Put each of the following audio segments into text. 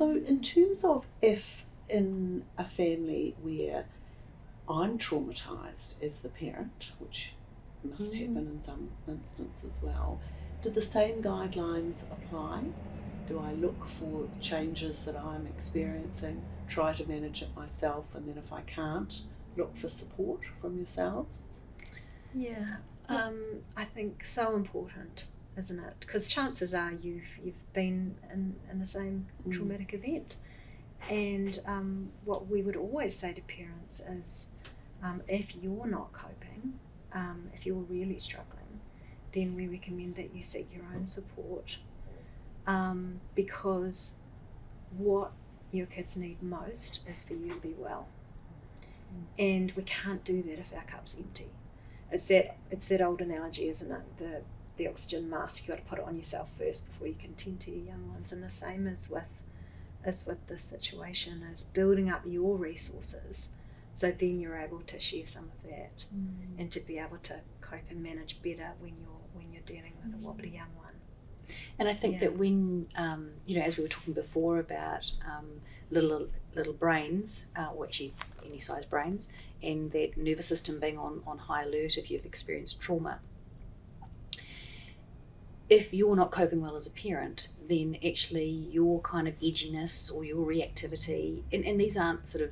So in terms of if in a family where I'm traumatised as the parent, which must happen in some instances as well, do the same guidelines apply? Do I look for changes that I'm experiencing, try to manage it myself, and then if I can't, look for support from yourselves? Yeah, I think so important, isn't it? Because chances are you've been in the same traumatic event, and what we would always say to parents is, if you're not coping, if you're really struggling, then we recommend that you seek your own support, because what your kids need most is for you to be well, and we can't do that if our cup's empty. It's that old analogy, isn't it? The oxygen mask, you got to put it on yourself first before you can tend to your young ones. And the same as with this situation, is building up your resources, so then you're able to share some of that, and to be able to cope and manage better when you're dealing with a wobbly young one. And I think that when as we were talking before about little brains, or actually any size brains, and that nervous system being on high alert if you've experienced trauma. If you're not coping well as a parent, then actually your kind of edginess or your reactivity, and these aren't sort of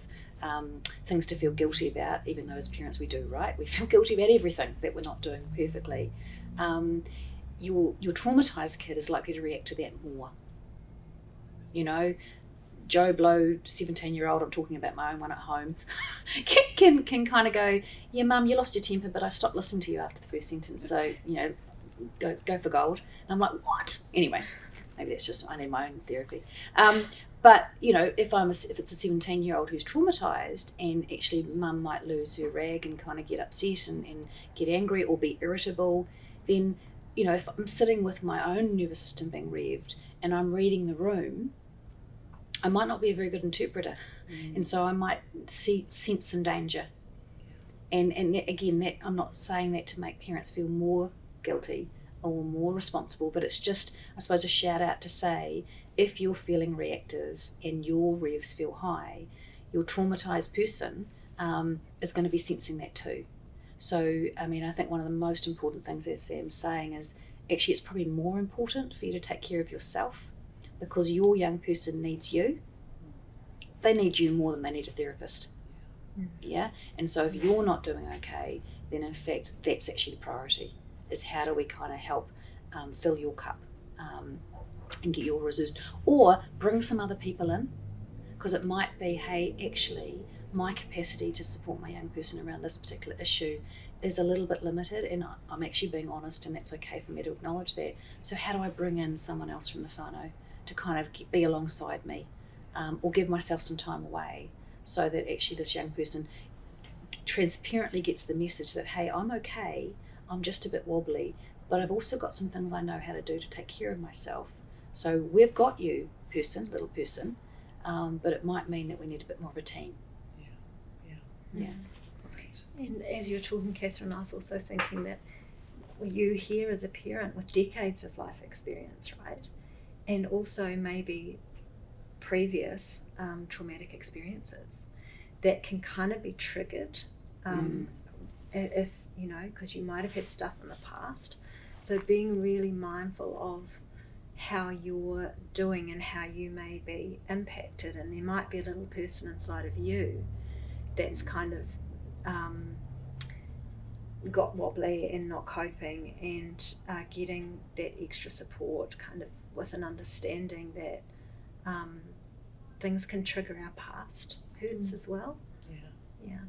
things to feel guilty about, even though as parents we do, right? We feel guilty about everything that we're not doing perfectly. Your traumatized kid is likely to react to that more. Joe Blow, 17-year-old, I'm talking about my own one at home, can kind of go, yeah, Mum, you lost your temper, but I stopped listening to you after the first sentence, so, go for gold. And I'm like, what? Anyway, maybe that's just, I need my own therapy. But, if it's a 17-year-old who's traumatized, and actually Mum might lose her rag and kind of get upset and get angry or be irritable, then, if I'm sitting with my own nervous system being revved and I'm reading the room, I might not be a very good interpreter, and so I might sense some danger. And again, that I'm not saying that to make parents feel more guilty or more responsible, but it's just, I suppose, a shout out to say, if you're feeling reactive and your revs feel high, your traumatized person is going to be sensing that too. So, I think one of the most important things, as Sam's saying, is actually it's probably more important for you to take care of yourself, because your young person needs you. They need you more than they need a therapist. Yeah? And so if you're not doing okay, then in fact that's actually the priority, is how do we kind of help fill your cup and get your resources, or bring some other people in, because it might be, hey, actually my capacity to support my young person around this particular issue is a little bit limited, and I'm actually being honest, and that's okay for me to acknowledge that. So how do I bring in someone else from the whānau to kind of be alongside me, or give myself some time away, so that actually this young person transparently gets the message that, hey, I'm okay, I'm just a bit wobbly, but I've also got some things I know how to do to take care of myself. So we've got you, little person, but it might mean that we need a bit more of a team. Yeah. And as you were talking, Catherine, I was also thinking that you here as a parent with decades of life experience, right? And also maybe previous traumatic experiences that can kind of be triggered if, because you might have had stuff in the past. So being really mindful of how you're doing and how you may be impacted, and there might be a little person inside of you that's kind of got wobbly and not coping, and getting that extra support, kind of with an understanding that things can trigger our past hurts as well. Yeah.